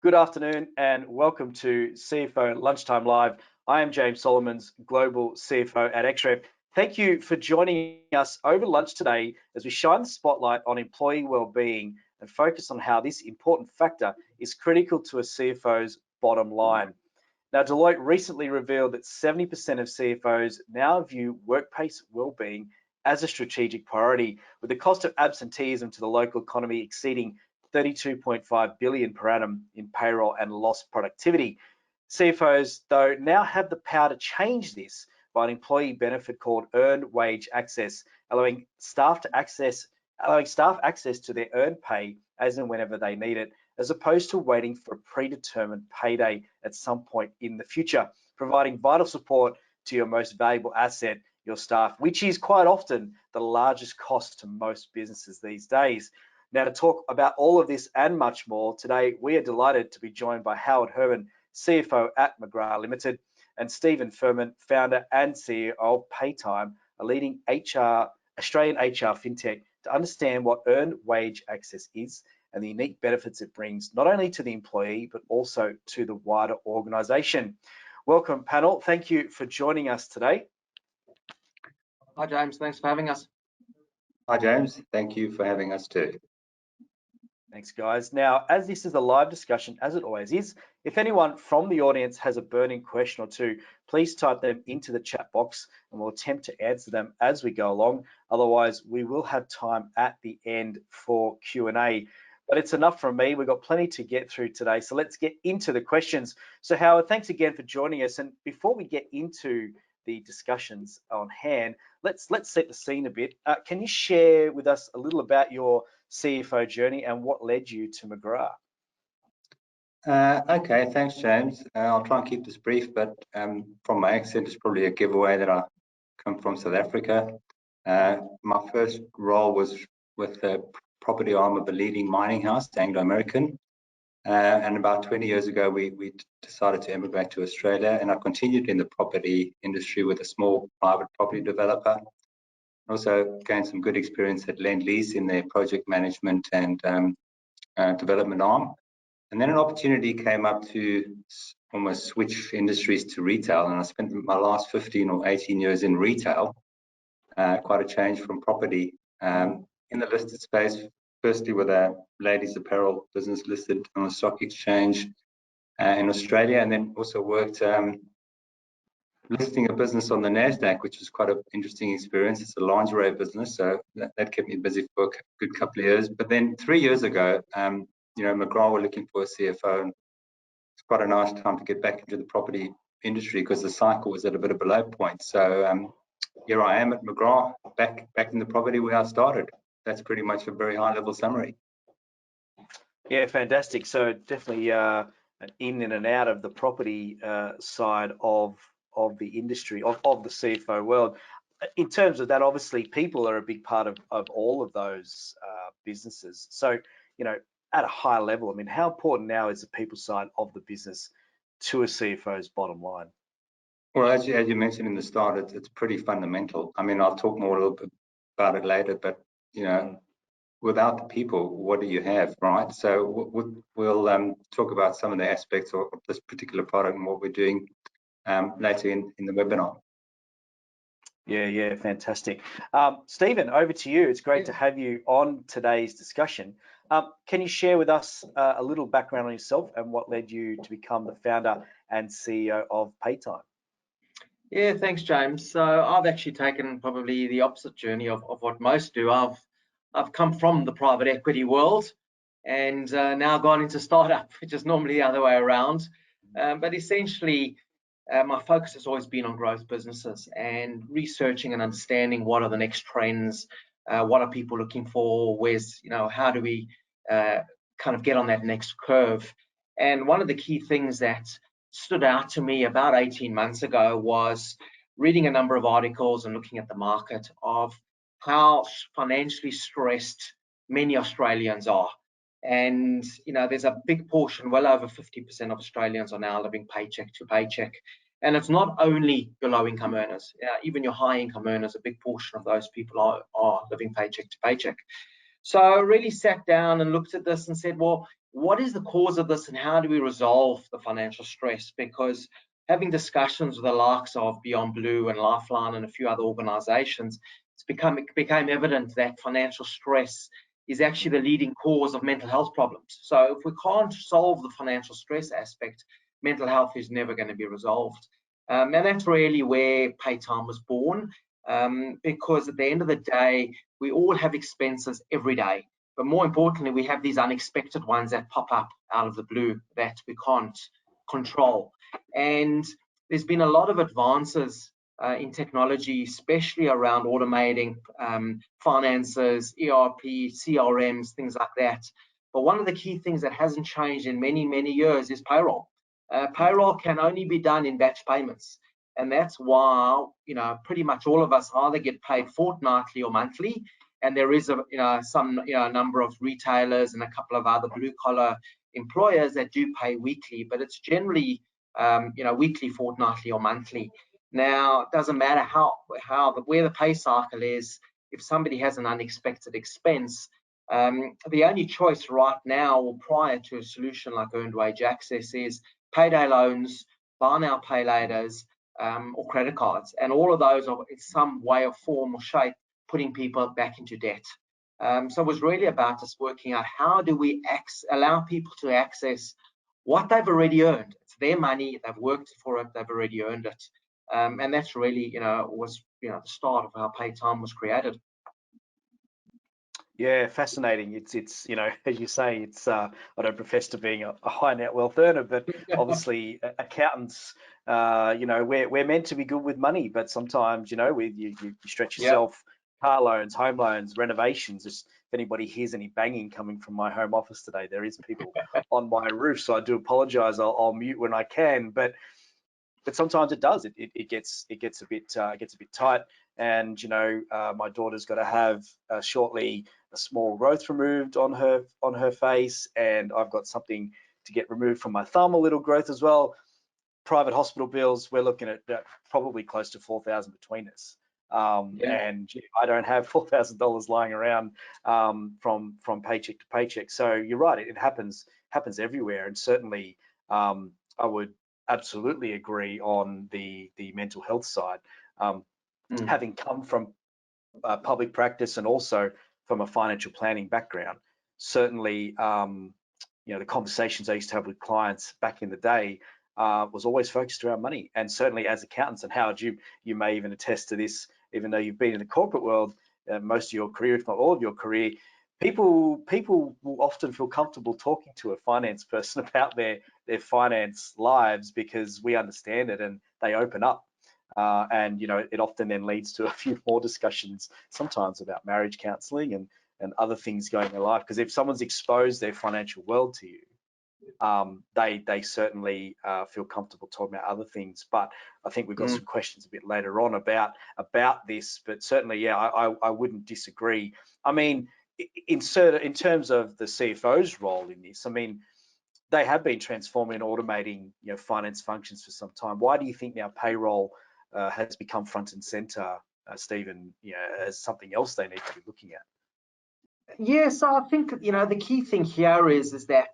Good afternoon and welcome to CFO Lunchtime Live. I am James Solomons, Global CFO at XREF. Thank you for joining us over lunch today as we shine the spotlight on employee well-being and focus on how this important factor is critical to a CFO's bottom line. Now, Deloitte recently revealed that 70% of CFOs now view workplace well-being as a strategic priority, with the cost of absenteeism to the local economy exceeding 32.5 billion per annum in payroll and lost productivity. CFOs, though, now have the power to change this by an employee benefit called earned wage access, allowing staff access to their earned pay as and whenever they need it, as opposed to waiting for a predetermined payday at some point in the future, providing vital support to your most valuable asset, your staff, which is quite often the largest cost to most businesses these days. Now, to talk about all of this and much more, today we are delighted to be joined by Herman, CFO at McGrath Limited, and Stephen Furman, founder and CEO of Paytime, a leading Australian HR fintech, to understand what earned wage access is and the unique benefits it brings, not only to the employee, but also to the wider organisation. Welcome, panel. Thank you for joining us today. Hi, James. Thanks for having us. Hi, James. Thank you for having us too. Thanks, guys. Now, as this is a live discussion, as it always is, if anyone from the audience has a burning question or two, please type them into the chat box and we'll attempt to answer them as we go along. Otherwise, we will have time at the end for Q&A. But it's enough from me. We've got plenty to get through today, so let's get into the questions. So, Howard, thanks again for joining us. And before we get into the discussions on hand, let's set the scene a bit. Can you share with us a little about your CFO journey and what led you to McGrath? Okay, thanks, James. I'll try and keep this brief, but from my accent, it's probably a giveaway that I come from South Africa. My first role was with the property arm of a leading mining house, Anglo American. And about 20 years ago, we decided to emigrate to Australia, and I continued in the property industry with a small private property developer. Also gained some good experience at Lend-Lease in their project management and development arm. And then an opportunity came up to almost switch industries to retail, and I spent my last 15 or 18 years in retail, quite a change from property. In the listed space, firstly with a ladies apparel business listed on a stock exchange in Australia, and then also worked listing a business on the NASDAQ, which was quite an interesting experience. It's a lingerie business, so that kept me busy for a good couple of years. But then 3 years ago, McGrath were looking for a CFO, and it's quite a nice time to get back into the property industry because the cycle was at a bit of a low point. So here I am at McGrath, back in the property where I started. That's pretty much a very high-level summary. Yeah, fantastic. So definitely an in and out of the property side of the industry, of the CFO world. In terms of that, obviously, people are a big part of all of those businesses. So, at a high level, I mean, how important now is the people side of the business to a CFO's bottom line? Well, as you mentioned in the start, it's pretty fundamental. I mean, I'll talk more a little bit about it later, but, without the people, what do you have, right? So we'll talk about some of the aspects of this particular product and what we're doing later in the webinar. Yeah, fantastic. Stephen, over to you. It's great to have you on today's discussion. Can you share with us a little background on yourself and what led you to become the founder and CEO of Paytime? Yeah, thanks, James. So I've actually taken probably the opposite journey of what most do. I've come from the private equity world and now gone into startup, which is normally the other way around. But essentially, my focus has always been on growth businesses and researching and understanding what are the next trends, what are people looking for, how do we kind of get on that next curve. And one of the key things that stood out to me about 18 months ago was reading a number of articles and looking at the market of how financially stressed many Australians are. And, there's a big portion, well over 50% of Australians are now living paycheck to paycheck. And it's not only your low income earners, even your high income earners, a big portion of those people are living paycheck to paycheck. So I really sat down and looked at this and said, well, what is the cause of this and how do we resolve the financial stress? Because having discussions with the likes of Beyond Blue and Lifeline and a few other organizations, it became evident that financial stress is actually the leading cause of mental health problems. So if we can't solve the financial stress aspect, mental health is never going to be resolved. And that's really where Paytime was born, because at the end of the day, we all have expenses every day. But more importantly, we have these unexpected ones that pop up out of the blue that we can't control. And there's been a lot of advances in technology, especially around automating finances, ERP, CRMs, things like that. But one of the key things that hasn't changed in many, many years is payroll. Payroll can only be done in batch payments. And that's why, pretty much all of us either get paid fortnightly or monthly. And there is a number of retailers and a couple of other blue collar employers that do pay weekly, but it's generally weekly, fortnightly, or monthly. Now, it doesn't matter where the pay cycle is. If somebody has an unexpected expense, the only choice right now, or prior to a solution like earned wage access, is payday loans, buy now, pay laters, or credit cards. And all of those are in some way or form or shape putting people back into debt. So it was really about us working out how do we allow people to access what they've already earned. It's their money, they've worked for it, they've already earned it. And that's really, was the start of how Paytime was created. Yeah, fascinating. It's as you say, it's I don't profess to being a high net wealth earner, but obviously accountants, we're meant to be good with money, but sometimes you stretch yourself. Yep. Car loans, home loans, renovations. Just if anybody hears any banging coming from my home office today, there is people on my roof, so I do apologise. I'll mute when I can, but sometimes it does. It gets a bit tight, and my daughter's got to have shortly a small growth removed on her face, and I've got something to get removed from my thumb, a little growth as well. Private hospital bills, we're looking at probably close to $4,000 between us. And I don't have $4,000 lying around from paycheck to paycheck. So you're right, it happens everywhere, and certainly I would absolutely agree on the mental health side. Having come from public practice and also from a financial planning background, certainly the conversations I used to have with clients back in the day was always focused around money. And certainly as accountants, and Howard, you may even attest to this, even though you've been in the corporate world most of your career, if not all of your career, people will often feel comfortable talking to a finance person about their finance lives because we understand it and they open up. And it often then leads to a few more discussions, sometimes about marriage counselling and other things going in life. Because if someone's exposed their financial world to you, they certainly feel comfortable talking about other things. But I think we've got some questions a bit later on about this. But certainly, yeah, I wouldn't disagree. I mean, in terms of the CFO's role in this, I mean, they have been transforming and automating finance functions for some time. Why do you think now payroll has become front and center, Stephen, as something else they need to be looking at? Yeah, so I think the key thing here is that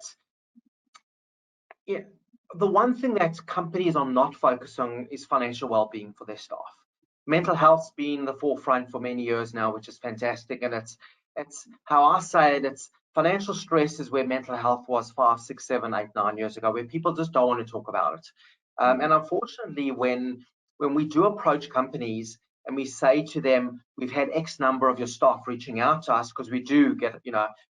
the one thing that companies are not focused on is financial well-being for their staff. Mental health's been the forefront for many years now, which is fantastic, and it's how I say it. It's financial stress is where mental health was 5, 6, 7, 8, 9 years ago, where people just don't want to talk about it. And unfortunately, when we do approach companies and we say to them, we've had X number of your staff reaching out to us, because we do get,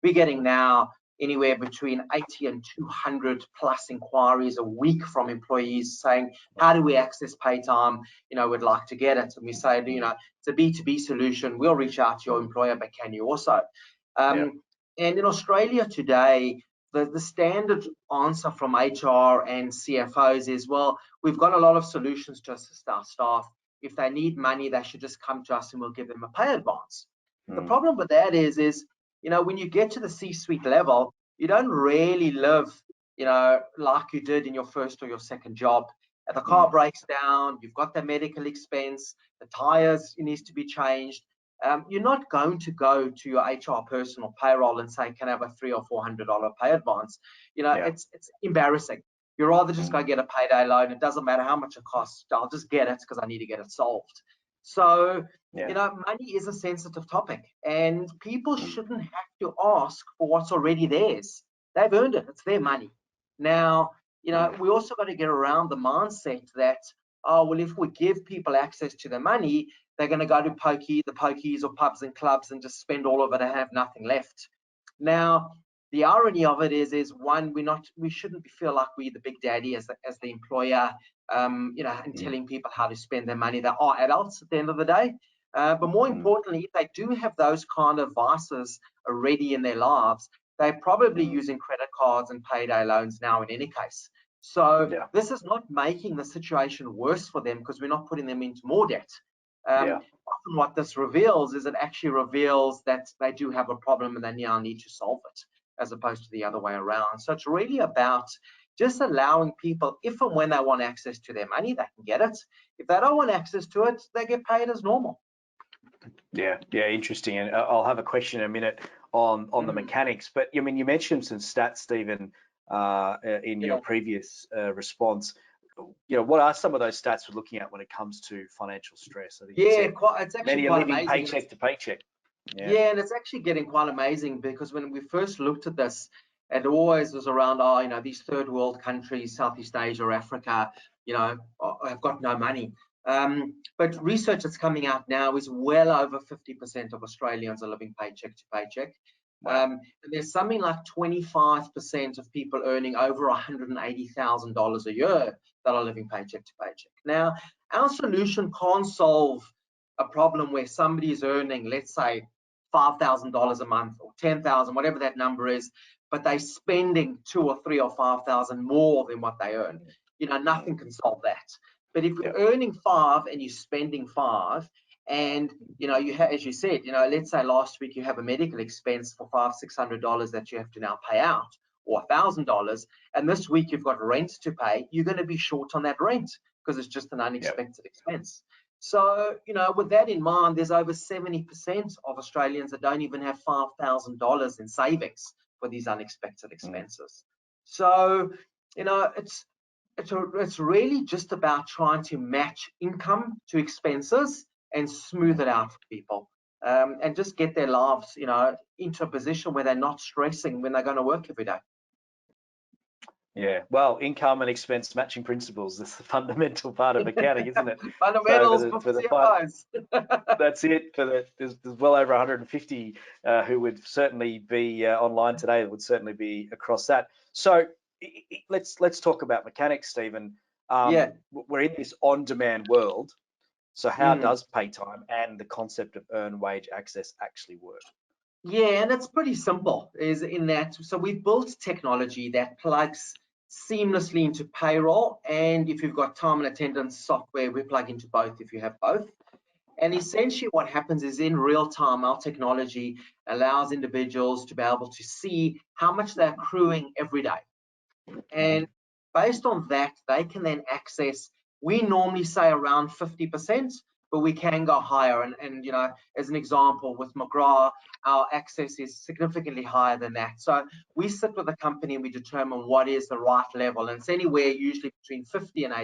we're getting now anywhere between 80 and 200 plus inquiries a week from employees saying, how do we access Paytime? We'd like to get it. And we say, it's a B2B solution. We'll reach out to your employer, but can you also? And in Australia today, the standard answer from HR and CFOs is, well, we've got a lot of solutions to assist our staff. If they need money, they should just come to us and we'll give them a pay advance. The problem with that is when you get to the C-suite level, you don't really live, like you did in your first or your second job. If the car breaks down, you've got the medical expense, the tires needs to be changed. you're not going to go to your HR person or payroll and say, can I have a $300 or $400 pay advance? It's embarrassing. You'd rather just go get a payday loan. It doesn't matter how much it costs. I'll just get it because I need to get it solved. So, money is a sensitive topic, and people shouldn't have to ask for what's already theirs. They've earned it. It's their money. Now, we also got to get around the mindset that, oh, well, if we give people access to their money, they're going to go to the pokies or pubs and clubs and just spend all of it and have nothing left. Now, the irony of it is one, we shouldn't feel like we're the big daddy as the employer, and telling people how to spend their money. They are adults at the end of the day. But more importantly, if they do have those kind of vices already in their lives, they're probably using credit cards and payday loans now in any case. So this is not making the situation worse for them because we're not putting them into more debt. Often what this reveals is it actually reveals that they do have a problem and they now need to solve it, as opposed to the other way around. So it's really about just allowing people, if and when they want access to their money, they can get it. If they don't want access to it, they get paid as normal. Yeah, interesting. And I'll have a question in a minute on the mechanics. But you mentioned some stats, Stephen, in your previous response. What are some of those stats we're looking at when it comes to financial stress? I think it's actually many are quite living amazing. paycheck to paycheck. Yeah, and it's actually getting quite amazing because when we first looked at this, it always was around, these third world countries, Southeast Asia or Africa, have got no money. But research that's coming out now is well over 50% of Australians are living paycheck to paycheck. Wow. And there's something like 25% of people earning over $180,000 a year that are living paycheck to paycheck. Now, our solution can't solve a problem where somebody is earning, let's say, $5,000 a month or 10,000, whatever that number is, but they're spending 2 or 3 or 5,000 more than what they earn. Nothing can solve that. But if you're earning 5 and you're spending 5, and as you said, let's say last week you have a medical expense for $500-600 that you have to now pay out, or $1,000, and this week you've got rent to pay, you're going to be short on that rent because it's just an unexpected expense. So, with that in mind, there's over 70% of Australians that don't even have $5,000 in savings for these unexpected expenses. So, it's really just about trying to match income to expenses and smooth it out for people, and just get their lives, into a position where they're not stressing when they're going to work every day. Yeah, well, income and expense matching principles is the fundamental part of accounting, isn't it? Fundamentals for CFOs. That's it. There's well over 150 who would certainly be online today. That would certainly be across that. So let's talk about mechanics, Stephen. We're in this on-demand world. So how does Paytime and the concept of earned wage access actually work? Yeah, and it's pretty simple. So we've built technology that plugs seamlessly into payroll, and if you've got time and attendance software, we plug into both if you have both. And essentially what happens is in real time, our technology allows individuals to be able to see how much they're accruing every day. And based on that, they can then access, we normally say around 50%, but we can go higher. And as an example, with McGrath, our access is significantly higher than that. So we sit with the company and we determine what is the right level. And it's anywhere usually between 50 and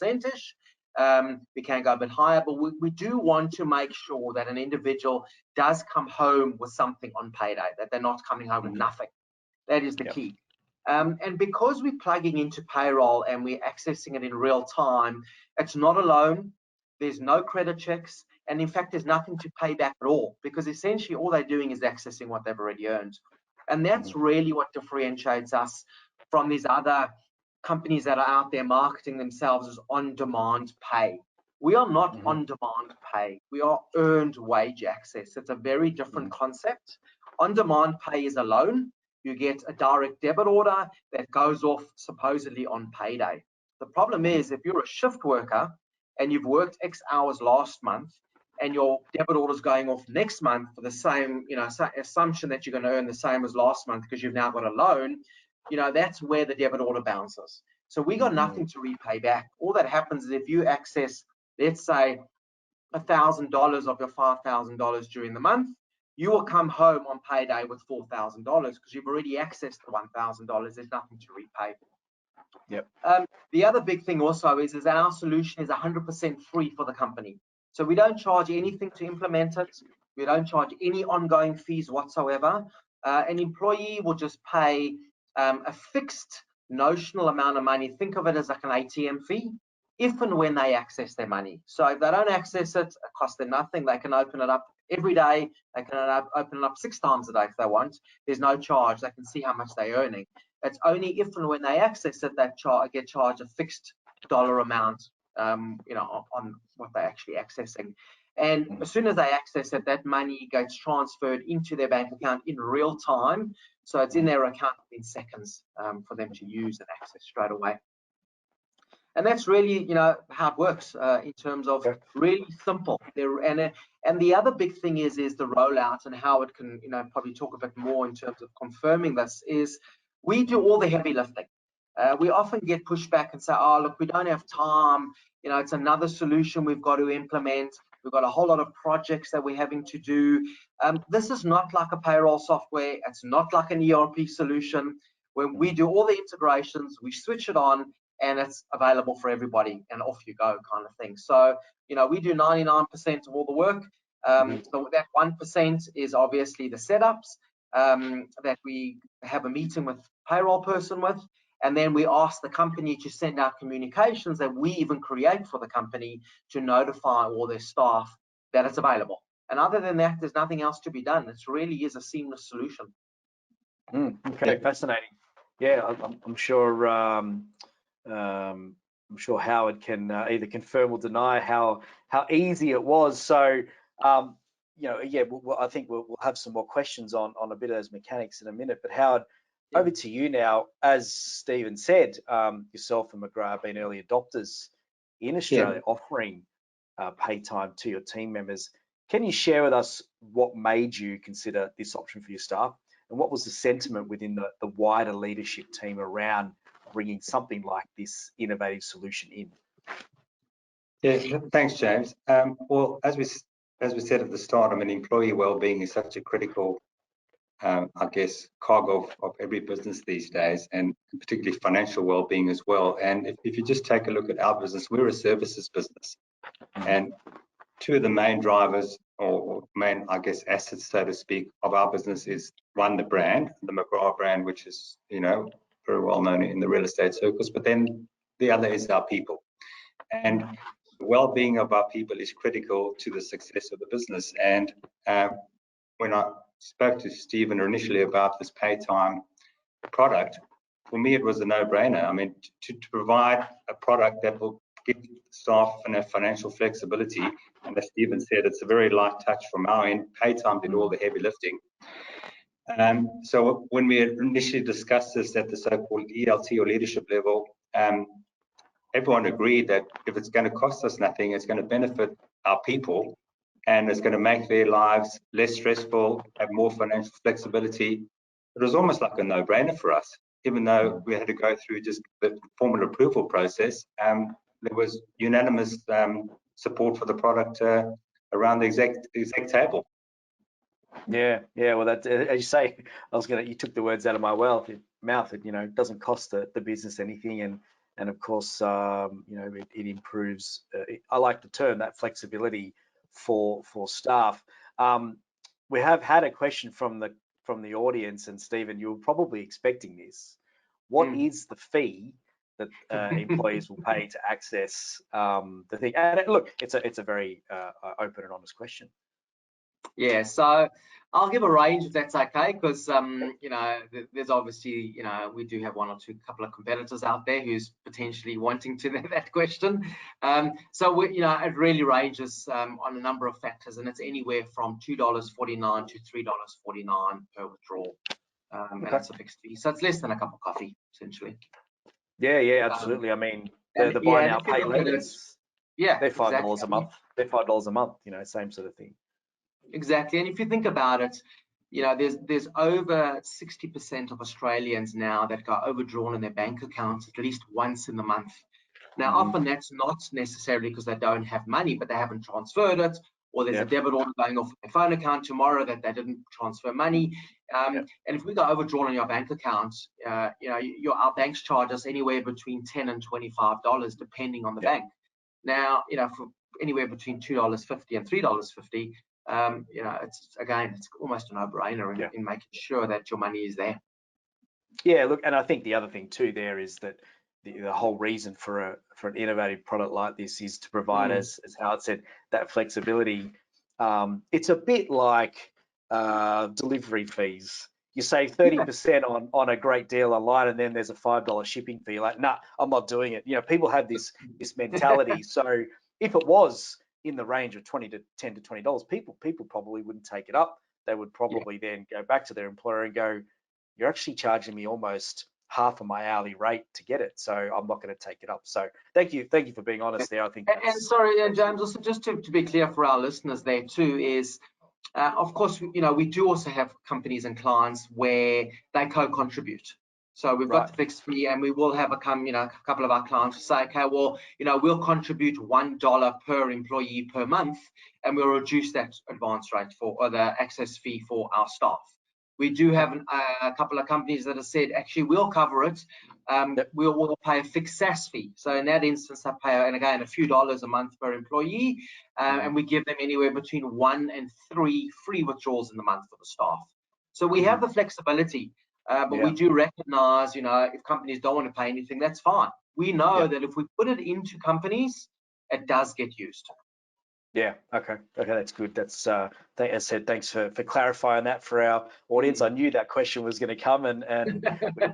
85%-ish. We can go a bit higher, but we do want to make sure that an individual does come home with something on payday, that they're not coming home with nothing. That is the key. And because we're plugging into payroll and we're accessing it in real time, it's not a loan. There's no credit checks. And in fact, there's nothing to pay back at all, because essentially all they're doing is accessing what they've already earned. And that's really what differentiates us from these other companies that are out there marketing themselves as on-demand pay. We are not on-demand pay. We are earned wage access. It's a very different concept. On-demand pay is a loan. You get a direct debit order that goes off supposedly on payday. The problem is, if you're a shift worker and you've worked X hours last month and your debit order is going off next month for the same, assumption that you're going to earn the same as last month because you've now got a loan, that's where the debit order bounces. So we got nothing to repay back. All that happens is if you access, let's say, $1,000 of your $5,000 during the month, you will come home on payday with $4,000 because you've already accessed the $1,000. There's nothing to repay. Yep. The other big thing also is that our solution is 100% free for the company. So we don't charge anything to implement it. We don't charge any ongoing fees whatsoever. An employee will just pay a fixed notional amount of money. Think of it as like an ATM fee, if and when they access their money. So if they don't access it, it costs them nothing. They can open it up every day. They can open it up 6 times a day if they want. There's no charge. They can see how much they're earning. It's only if and when they access it that get charged a fixed dollar amount, on what they're actually accessing. And as soon as they access it, that money gets transferred into their bank account in real time. So it's in their account in seconds for them to use and access straight away. And that's really, how it works in terms of really simple. And the other big thing is the rollout and how it can, probably talk a bit more in terms of confirming this, is we do all the heavy lifting. We often get pushed back and say, oh, look, we don't have time. It's another solution we've got to implement. We've got a whole lot of projects that we're having to do. This is not like a payroll software. It's not like an ERP solution. When we do all the integrations, we switch it on, and it's available for everybody, and off you go kind of thing. So, we do 99% of all the work. So that 1% is obviously the setups that we have a meeting with payroll person with. And then we ask the company to send out communications that we even create for the company to notify all their staff that it's available. And other than that, there's nothing else to be done. It really is a seamless solution. Okay, fascinating. Yeah, I'm sure. I'm sure Howard can either confirm or deny how easy it was. So, I think we'll have some more questions on a bit of those mechanics in a minute. But Howard, over to you now. As Stephen said, yourself and McGrath have been early adopters in Australia, offering Paytime to your team members. Can you share with us what made you consider this option for your staff, and what was the sentiment within the wider leadership team around bringing something like this innovative solution in? Yeah, thanks, James. Well, as we said at the start, employee well-being is such a critical, cog of every business these days, and particularly financial well-being as well. And if you just take a look at our business, we're a services business, and two of the main drivers or main, assets, so to speak, of our business is one, the brand, the McGrath brand, which is, very well known in the real estate circles, but then the other is our people. And the well-being of our people is critical to the success of the business. And when I spoke to Stephen initially about this Paytime product, for me it was a no-brainer. To provide a product that will give staff financial flexibility, and as Stephen said, it's a very light touch from our end. Paytime did all the heavy lifting. So when we initially discussed this at the so-called ELT or leadership level, everyone agreed that if it's going to cost us nothing, it's going to benefit our people, and it's going to make their lives less stressful, have more financial flexibility. It was almost like a no-brainer for us, even though we had to go through just the formal approval process. There was unanimous support for the product around the exec table. Yeah. Well, that, as you say, you took the words out of my mouth. It doesn't cost the business anything, and of course, it improves. I like the term, that flexibility for staff. We have had a question from the audience, and Stephen, you're probably expecting this. What is the fee that employees will pay to access the thing? And look, it's a very open and honest question. Yeah, so I'll give a range if that's okay, because there's obviously, we do have one or two couple of competitors out there who's potentially wanting to that question. So it really ranges on a number of factors, and it's anywhere from $2.49 to $3.49 per withdrawal, and that's a fixed fee. So it's less than a cup of coffee, essentially. Yeah, absolutely. The buy now, pay later. Yeah, they're $5 a month. They're $5 a month. Same sort of thing. Exactly. And if you think about it, there's over 60% of Australians now that got overdrawn in their bank accounts at least once in the month. Now, often that's not necessarily because they don't have money, but they haven't transferred it, or there's a debit order going off their phone account tomorrow that they didn't transfer money. And if we go overdrawn on your bank account, our banks charge us anywhere between $10 and $25, depending on the bank. Now, for anywhere between $2.50 and $3.50, it's almost a no-brainer in making sure that your money is there. Yeah, look, and I think the other thing too there is that the whole reason for an innovative product like this is to provide, as Howard said, that flexibility. It's a bit like delivery fees. You save 30% on a great deal online, and then there's a $5 shipping fee. You're like, nah, I'm not doing it. People have this mentality. So if it was in the range of $10 to $20, people probably wouldn't take it up. They would probably then go back to their employer and go, you're actually charging me almost half of my hourly rate to get it, so I'm not going to take it up. So thank you for being honest there. I think and sorry, and James, also just to be clear for our listeners there too is, of course, we do also have companies and clients where they co-contribute. So we've got the fixed fee, and we will have a couple of our clients say, okay, well, we'll contribute $1 per employee per month, and we'll reduce that advance rate or the access fee for our staff. We do have a couple of companies that have said, actually, we'll cover it. We'll pay a fixed SaaS fee. So in that instance, I pay, and again, a few dollars a month per employee, and we give them anywhere between 1 and 3 free withdrawals in the month for the staff. So we have the flexibility, but we do recognize, if companies don't want to pay anything, that's fine. We know that if we put it into companies, it does get used. Yeah. Okay. That's good. That's as I said, thanks for clarifying that for our audience. I knew that question was going to come, and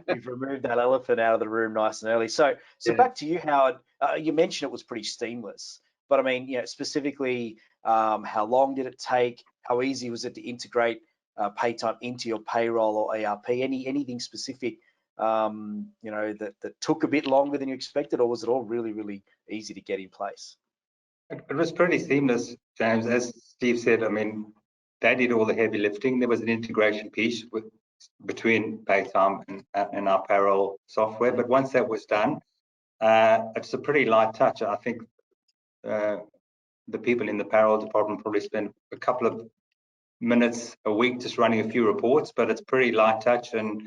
we've removed that elephant out of the room nice and early. So back to you, Howard. You mentioned it was pretty seamless, but I mean, specifically, how long did it take? How easy was it to integrate Paytime into your payroll or ERP? Anything specific, that took a bit longer than you expected, or was it all really, really easy to get in place? It was pretty seamless, James. As Steve said, I mean, they did all the heavy lifting. There was an integration piece between Paytime and our payroll software. But once that was done, it's a pretty light touch. I think the people in the payroll department probably spend a couple of minutes a week just running a few reports, but it's pretty light touch and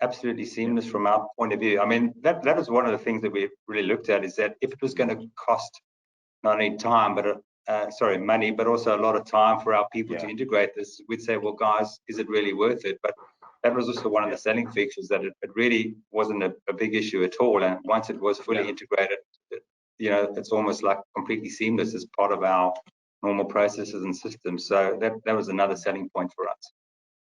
absolutely seamless from our point of view. I mean, that is one of the things that we really looked at, is that if it was going to cost not only time, but money, but also a lot of time for our people to integrate this, we'd say, well, guys, is it really worth it? But that was also one of the selling features, that it really wasn't a big issue at all. And once it was fully integrated, it's almost like completely seamless as part of our normal processes and systems. So that was another selling point for us.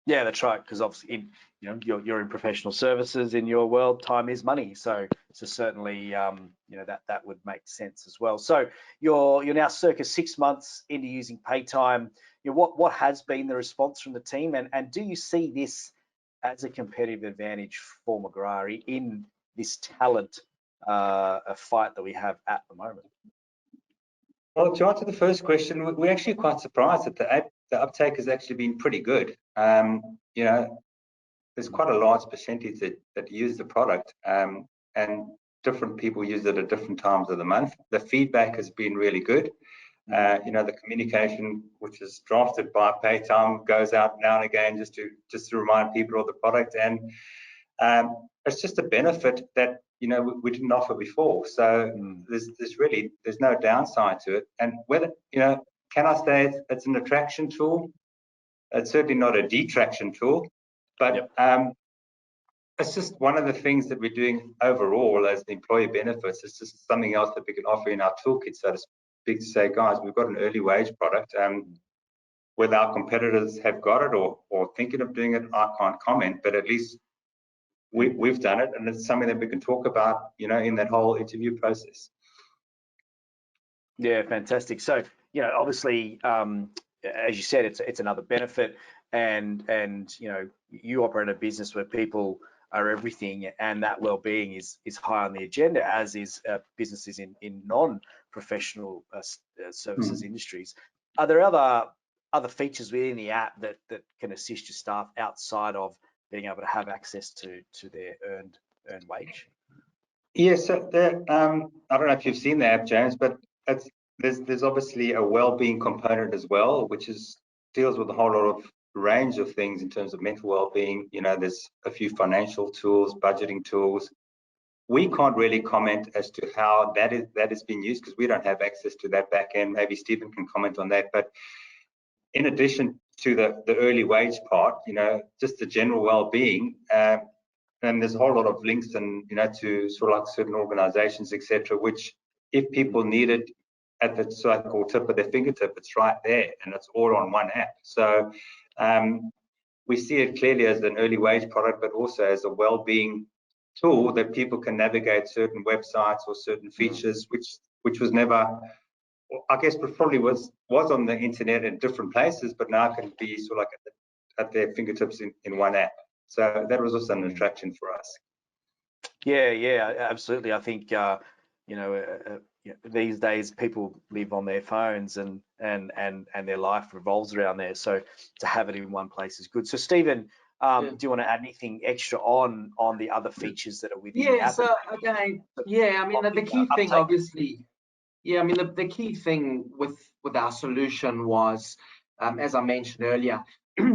Yeah, that's right. Because obviously, you're in professional services. In your world, time is money. So certainly, that would make sense as well. So you're now circa 6 months into using Paytime. What has been the response from the team, and do you see this as a competitive advantage for McGrath in this talent fight that we have at the moment? Well, to answer the first question, we're actually quite surprised that the uptake has actually been pretty good. There's quite a large percentage that use the product, and different people use it at different times of the month. The feedback has been really good. The communication, which is drafted by Paytime, goes out now and again just to remind people of the product, and it's just a benefit that we didn't offer before. So there's no downside to it. And whether can I say it's an attraction tool? It's certainly not a detraction tool, but it's just one of the things that we're doing overall as the employee benefits. It's just something else that we can offer in our toolkit, so to speak, to say, guys, we've got an early wage product. Whether our competitors have got it or thinking of doing it, I can't comment, but at least we've done it, and it's something that we can talk about, in that whole interview process. Yeah, fantastic. So, obviously, as you said, it's another benefit, and you operate a business where people are everything, and that well-being is high on the agenda, as is businesses in non-professional services industries. Are there other features within the app that can assist your staff outside of being able to have access to their earned wage? Yes, so I don't know if you've seen the app, James, but there's obviously a well-being component as well, which deals with a whole lot of range of things in terms of mental well-being. You know, there's a few financial tools, budgeting tools. We can't really comment as to how that is being used because we don't have access to that back end. Maybe Stephen can comment on that. But in addition to the early wage part, you know, just the general well-being, and there's a whole lot of links and, you know, to sort of like certain organizations, etc., which if people need it at the so-called tip of their fingertip, it's right there and it's all on one app. So we see it clearly as an early wage product, but also as a well-being tool that people can navigate certain websites or certain features, which was never, I guess, probably was on the internet in different places, but now can be sort of like at their fingertips in one app. So that was also an attraction for us. Yeah, absolutely. I think these days people live on their phones and their life revolves around there. So to have it in one place is good. So Stephen, do you want to add anything extra on the other features that are within the app? So again, I mean the key thing, obviously, I mean the key thing with our solution was, as I mentioned earlier,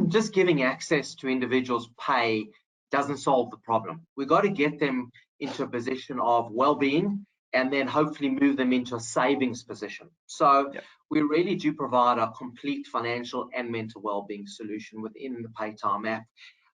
just giving access to individuals' pay doesn't solve the problem. We've got to get them into a position of well-being and then hopefully move them into a savings position. So we really do provide a complete financial and mental well-being solution within the Paytime app.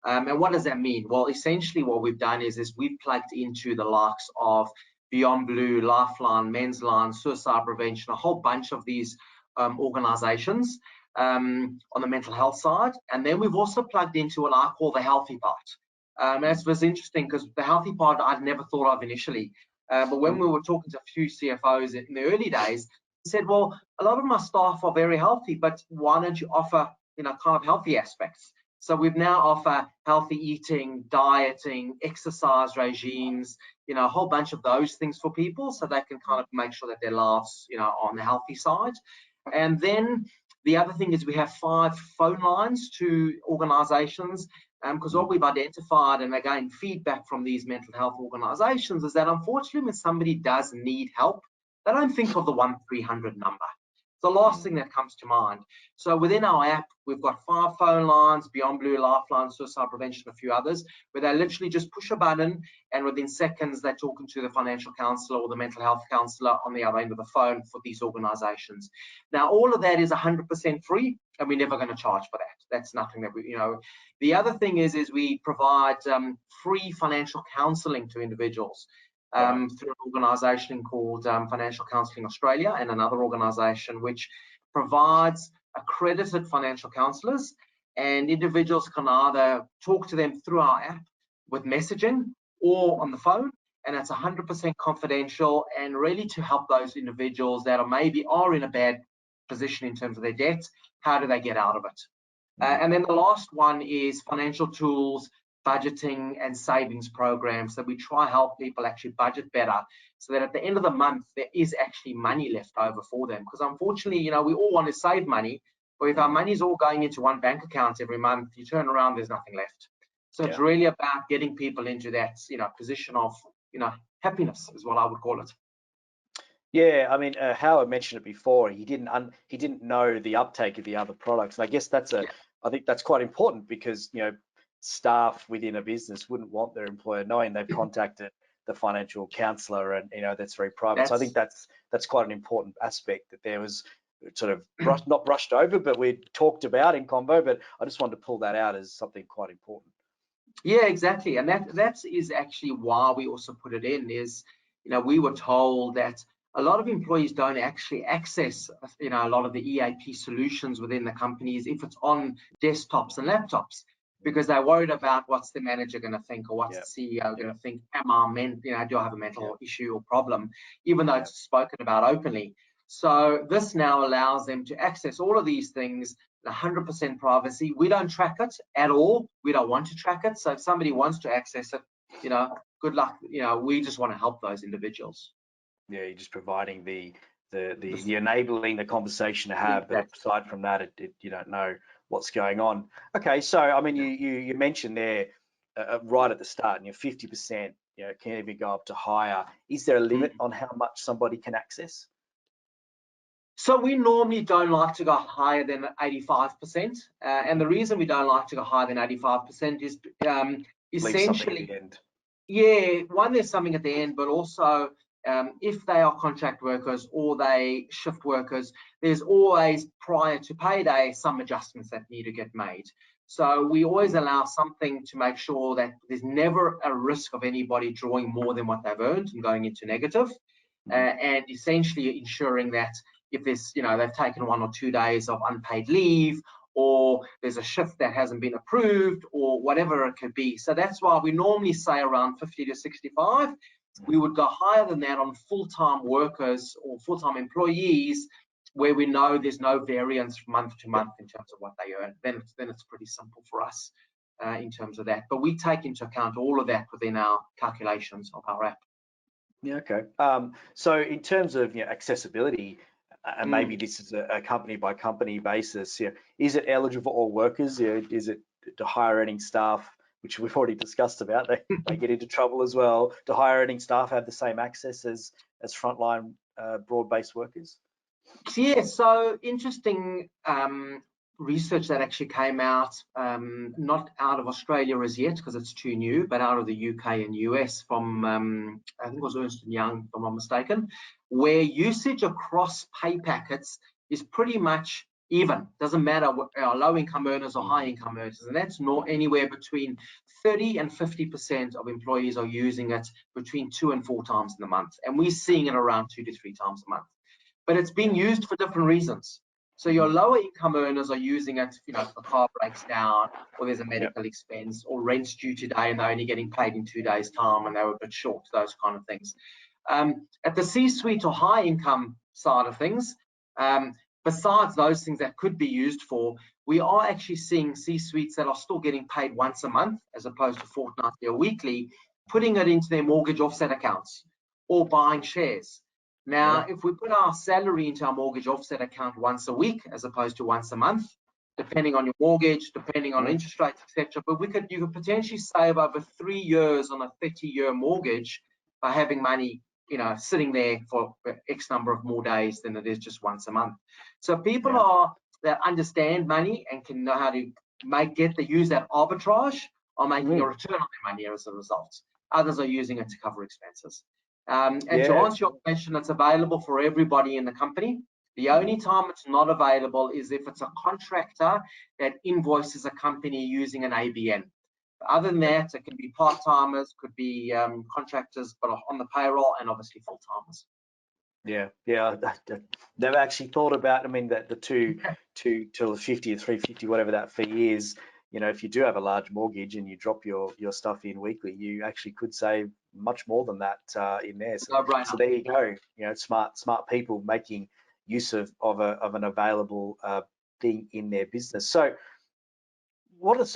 And what does that mean? Well, essentially what we've done is we've plugged into the likes of Beyond Blue, Lifeline, Men's Line, Suicide Prevention, a whole bunch of these organizations on the mental health side. And then we've also plugged into what I call the healthy part. That was interesting because the healthy part I'd never thought of initially. But when we were talking to a few CFOs in the early days, they said, well, a lot of my staff are very healthy, but why don't you offer, you know, kind of healthy aspects? So we've now offer healthy eating, dieting, exercise regimes, you know, a whole bunch of those things for people so they can kind of make sure that their lives, you know, are on the healthy side. And then the other thing is we have 5 phone lines to organizations, because what we've identified, and again, feedback from these mental health organizations, is that unfortunately when somebody does need help, they don't think of the 1300 number. The last thing that comes to mind. So within our app, we've got 5 phone lines, Beyond Blue, Lifeline, Suicide Prevention, a few others, where they literally just push a button and within seconds they're talking to the financial counselor or the mental health counselor on the other end of the phone for these organizations. Now, all of that is 100% free and we're never going to charge for that. That's nothing that we, you know. The other thing is we provide free financial counseling to individuals. Through an organisation called Financial Counselling Australia and another organisation which provides accredited financial counsellors, and individuals can either talk to them through our app with messaging or on the phone, and it's 100% confidential and really to help those individuals that are in a bad position in terms of their debt. How do they get out of it? And then the last one is financial tools, budgeting and savings programs that we try help people actually budget better so that at the end of the month there is actually money left over for them, because unfortunately, you know, we all want to save money, but if our money is all going into one bank account every month, you turn around, there's nothing left. So it's really about getting people into that, you know, position of, you know, happiness is what I would call it. Yeah, I mean, Howard mentioned it before. He didn't know the uptake of the other products, and I guess I think that's quite important because, you know, staff within a business wouldn't want their employer knowing they've contacted the financial counselor, and you know that's very private. So I think that's quite an important aspect that there was sort of not brushed over, but we talked about in convo. But I just wanted to pull that out as something quite important. Yeah, exactly, and that is actually why we also put it in. Is, you know, we were told that a lot of employees don't actually access, you know, a lot of the EAP solutions within the companies if it's on desktops and laptops, because they're worried about what's the manager going to think or what's the CEO going to think. Do I have a mental issue or problem, even though it's spoken about openly. So this now allows them to access all of these things, 100% privacy. We don't track it at all. We don't want to track it. So if somebody wants to access it, you know, good luck. You know, we just want to help those individuals. Yeah, you're just providing the enabling the conversation to have, but aside from that, you don't know what's going on. Okay, so I mean, you mentioned there right at the start, and you're 50% can even go up to higher. Is there a limit on how much somebody can access? So we normally don't like to go higher than 85%, and the reason we don't like to go higher than 85% is essentially, at the end. Yeah, one, there's something at the end, but also if they are contract workers or they shift workers, there's always, prior to payday, some adjustments that need to get made. So we always allow something to make sure that there's never a risk of anybody drawing more than what they've earned and going into negative, and essentially ensuring that if there's, they've taken 1 or 2 days of unpaid leave, or there's a shift that hasn't been approved, or whatever it could be. So that's why we normally say around 50 to 65. We would go higher than that on full-time workers or full-time employees, where we know there's no variance month to month in terms of what they earn. Then it's pretty simple for us in terms of that. But we take into account all of that within our calculations of our app. Yeah, okay. So in terms of accessibility, and maybe this is a company by company basis, is it eligible for all workers? Is it to higher earning staff, which we've already discussed about, they get into trouble as well? Do higher earning staff have the same access as frontline broad-based workers? Yeah, so interesting research that actually came out, not out of Australia as yet because it's too new, but out of the UK and US from, I think it was Ernst & Young, if I'm not mistaken, where usage across pay packets is pretty much even. Doesn't matter what low income earners or high income earners, and that's not anywhere between 30 and 50% of employees are using it between 2 and 4 times in a month, and we're seeing it around 2 to 3 times a month. But it's being used for different reasons. So your lower income earners are using it, if the car breaks down, or there's a medical expense, or rent's due today and they're only getting paid in 2 days' time and they were a bit short, those kind of things. At the C-suite or high income side of things, besides those things that could be used for, we are actually seeing C-suites that are still getting paid once a month as opposed to fortnightly or weekly, putting it into their mortgage offset accounts or buying shares. Now, if we put our salary into our mortgage offset account once a week as opposed to once a month, depending on your mortgage, depending on interest rates, etc., but you could potentially save over 3 years on a 30-year mortgage by having money, sitting there for X number of more days than it is just once a month. So people that understand money and can know how to use that arbitrage are making a return on their money as a result. Others are using it to cover expenses. And to answer your question, it's available for everybody in the company. The only time it's not available is if it's a contractor that invoices a company using an ABN. Other than that, it can be part-timers, could be contractors, but on the payroll, and obviously full-timers. Yeah. Never actually thought about, that the 250 or 350, whatever that fee is, if you do have a large mortgage and you drop your stuff in weekly, you actually could save much more than that in there. So there you go. Smart people making use of an available thing in their business. So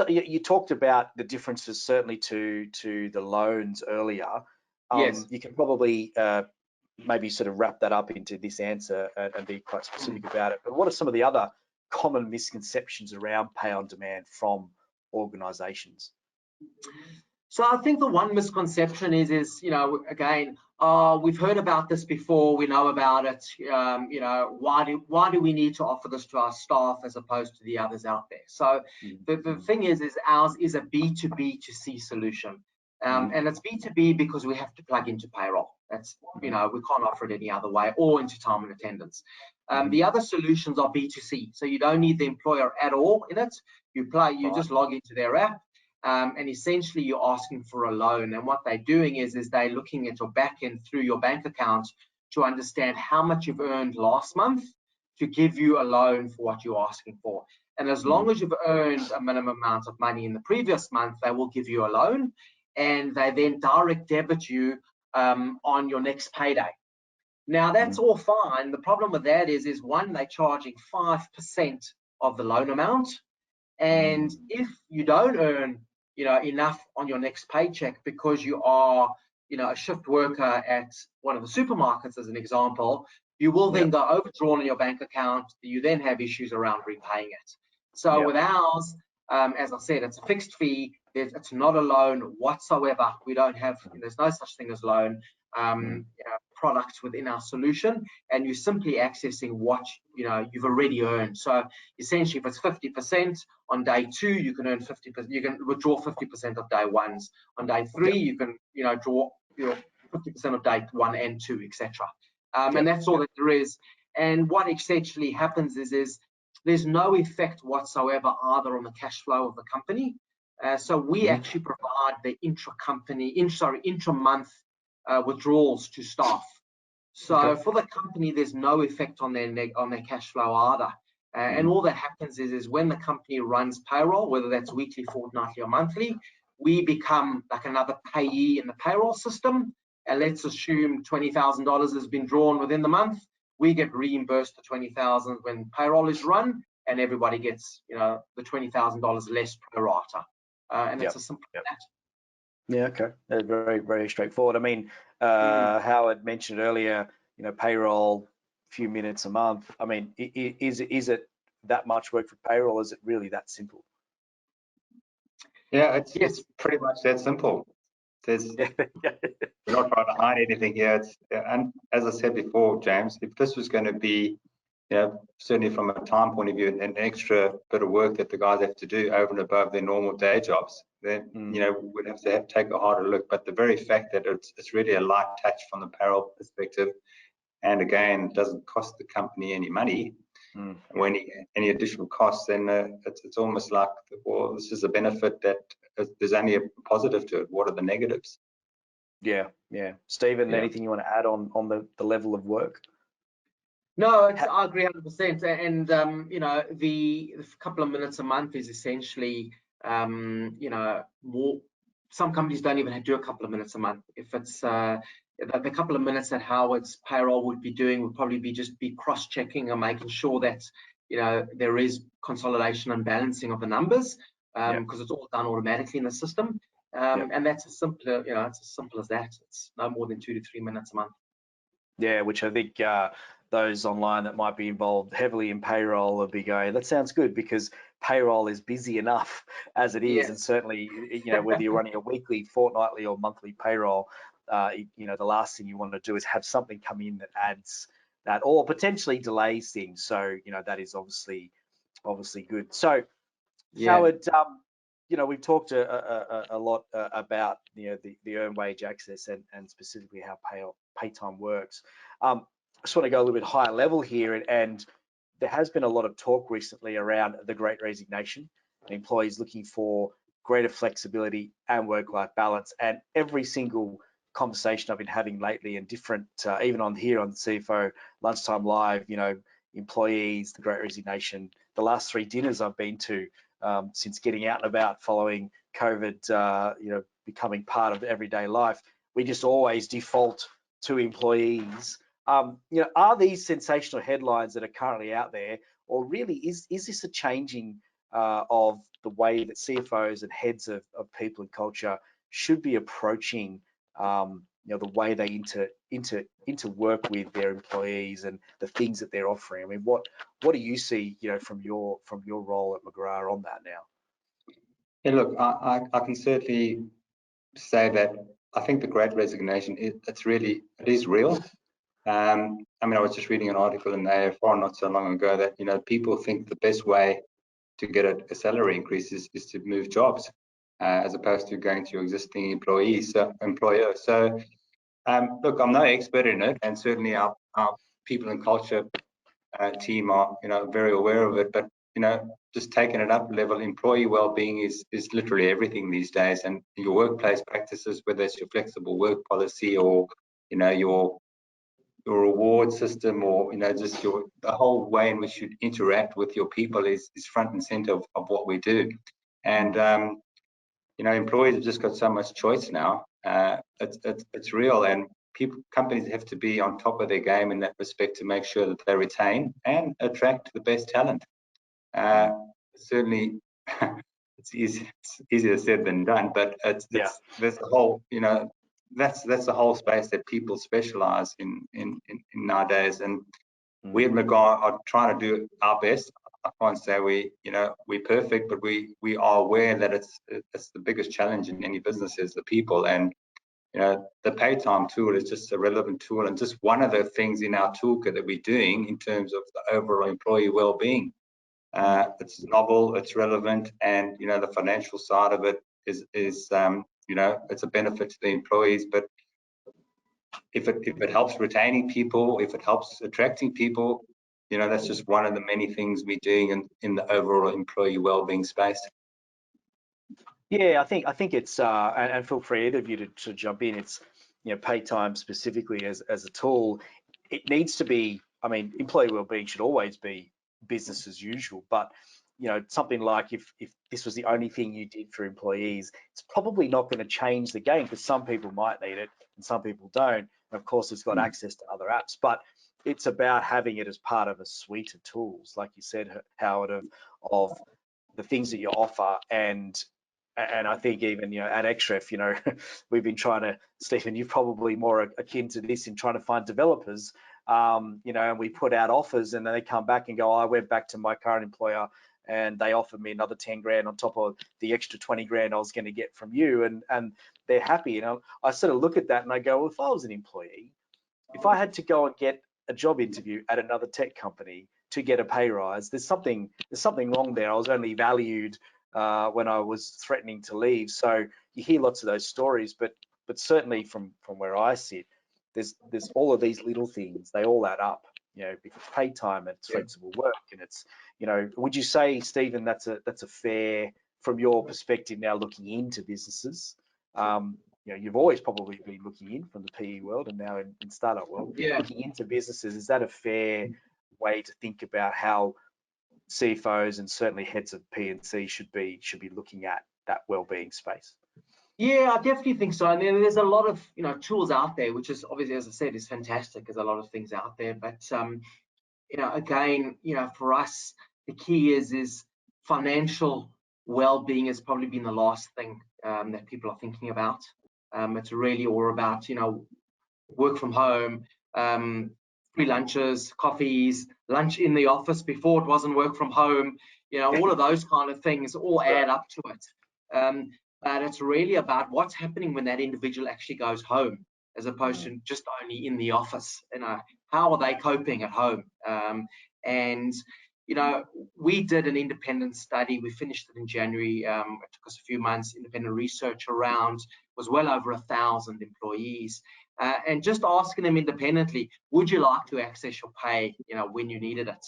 you talked about the differences certainly to the loans earlier. Yes. You can probably maybe sort of wrap that up into this answer and be quite specific about it. But what are some of the other common misconceptions around pay on demand from organizations? So I think the one misconception is again, we've heard about this before, we know about it, why do we need to offer this to our staff as opposed to the others out there? So the thing is ours is a B2B2C solution. And it's B2B because we have to plug into payroll. That's, we can't offer it any other way, or into time and attendance. The other solutions are B2C, so you don't need the employer at all in it. You just log into their app, and essentially you're asking for a loan. And what they're doing is they're looking at your back end through your bank account to understand how much you've earned last month to give you a loan for what you're asking for. And as long as you've earned a minimum amount of money in the previous month, they will give you a loan, and they then direct debit you on your next payday. Now that's all fine. The problem with that is one, they're charging 5% of the loan amount, and if you don't earn enough on your next paycheck because you are a shift worker at one of the supermarkets as an example, you will then go overdrawn on your bank account. You then have issues around repaying it. So with ours, As I said, it's a fixed fee. It's not a loan whatsoever. We don't have, there's no such thing as loan products within our solution, and you're simply accessing what you've already earned. So essentially, if it's 50% on day 2, you can earn 50%. You can withdraw 50% of day 1s. On day 3, you can draw your 50% of day 1 and 2, etc. And that's all that there is. And what essentially happens is there's no effect whatsoever either on the cash flow of the company. So we actually provide the intra-month withdrawals to staff. So for the company, there's no effect on their cash flow either. And all that happens is when the company runs payroll, whether that's weekly, fortnightly, or monthly, we become like another payee in the payroll system. And let's assume $20,000 has been drawn within the month. We get reimbursed the $20,000 when payroll is run, and everybody gets the $20,000 less pro rata. And it's as simple as that. Yeah, okay. Very, very straightforward. I mean, Howard mentioned earlier, payroll, a few minutes a month. I mean, is it that much work for payroll? Is it really that simple? Yeah, it's pretty much that simple. We're not trying to hide anything here. And as I said before, James, if this was going to be, certainly from a time point of view, an extra bit of work that the guys have to do over and above their normal day jobs, then we'd have to take a harder look. But the very fact that it's really a light touch from the payroll perspective, and again, doesn't cost the company any money or any additional costs, then it's almost like, well, this is a benefit that there's only a positive to it. What are the negatives? Yeah. Stephen, anything you want to add on the level of work? No, I agree 100%. And the couple of minutes a month is essentially more. Some companies don't even do a couple of minutes a month. If it's the couple of minutes that Howard's payroll would be doing would probably be cross-checking and making sure that there is consolidation and balancing of the numbers, because it's all done automatically in the system. And that's it's as simple as that. It's no more than 2 to 3 minutes a month. Yeah, which I think those online that might be involved heavily in payroll will be going, that sounds good, because payroll is busy enough as it is. And certainly, whether you're running a weekly, fortnightly, or monthly payroll, the last thing you want to do is have something come in that adds that or potentially delays things. So, that is obviously good. So, Howard, we've talked a lot about the earned wage access and specifically how Paytime works. I just want to go a little bit higher level here, and there has been a lot of talk recently around the Great Resignation and employees looking for greater flexibility and work-life balance. And every single conversation I've been having lately, and different, even on here on CFO Lunchtime Live, employees, the Great Resignation, the last 3 dinners I've been to since getting out and about following COVID, becoming part of everyday life, we just always default to employees. Are these sensational headlines that are currently out there, or really is this a changing of the way that CFOs and heads of people and culture should be approaching the way they interwork with their employees and the things that they're offering? I mean, what do you see, from your role at McGrath on that now? Yeah, look, I can certainly say that I think the Great Resignation it is real. I was just reading an article in the AFR not so long ago that people think the best way to get a salary increase is to move jobs, as opposed to going to your existing employer. So look, I'm no expert in it, and certainly our people and culture team are very aware of it. But just taking it up a level, employee well-being is literally everything these days, and your workplace practices, whether it's your flexible work policy or your reward system, or just the whole way in which you interact with your people is front and center of what we do. And employees have just got so much choice now. It's real, and companies have to be on top of their game in that respect to make sure that they retain and attract the best talent. Certainly, it's easier said than done, but there's the whole that's the whole space that people specialize in nowadays. And we at McGrath are trying to do our best. I can't say we're perfect, but we are aware that it's the biggest challenge in any business is the people. And the Paytime tool is just a relevant tool and just one of the things in our toolkit that we're doing in terms of the overall employee well-being. It's novel, it's relevant, and the financial side of it is it's a benefit to the employees. But if it helps retaining people, if it helps attracting people, that's just one of the many things we're doing in the overall employee well-being space. Yeah, I think it's and feel free either of you to jump in. It's Paytime specifically as a tool. It needs to be. I mean, employee wellbeing should always be business as usual. But something like if this was the only thing you did for employees, it's probably not going to change the game because some people might need it and some people don't. And of course, it's got access to other apps, but it's about having it as part of a suite of tools, like you said, Howard, of the things that you offer. And I think even at XREF, we've been trying to, Stephen, you're probably more akin to this in trying to find developers, and we put out offers and then they come back and go, I went back to my current employer and they offered me another 10 grand on top of the extra 20 grand I was going to get from you, and they're happy. I sort of look at that and I go, well, if I was an employee, if I had to go and get a job interview at another tech company to get a pay rise, there's something wrong there. I was only valued when I was threatening to leave. So you hear lots of those stories, but certainly from where I sit, there's all of these little things. They all add up, because pay time and it's flexible work, and it's would you say, Stephen, that's a fair, from your perspective now looking into businesses? You've always probably been looking in from the PE world and now in startup world, looking into businesses. Is that a fair way to think about how CFOs and certainly heads of P&C should be looking at that well-being space? Yeah, I definitely think so. And then there's a lot of tools out there, which is obviously, as I said, is fantastic. There's a lot of things out there, but again, for us, the key is financial well-being has probably been the last thing that people are thinking about. It's really all about work from home, free lunches, coffees, lunch in the office before it wasn't work from home. All of those kind of things all add up to it. But it's really about what's happening when that individual actually goes home, as opposed to just only in the office. How are they coping at home? And we did an independent study. We finished it in January. It took us a few months. Independent research around was well over 1,000 employees, and just asking them independently, would you like to access your pay, when you needed it?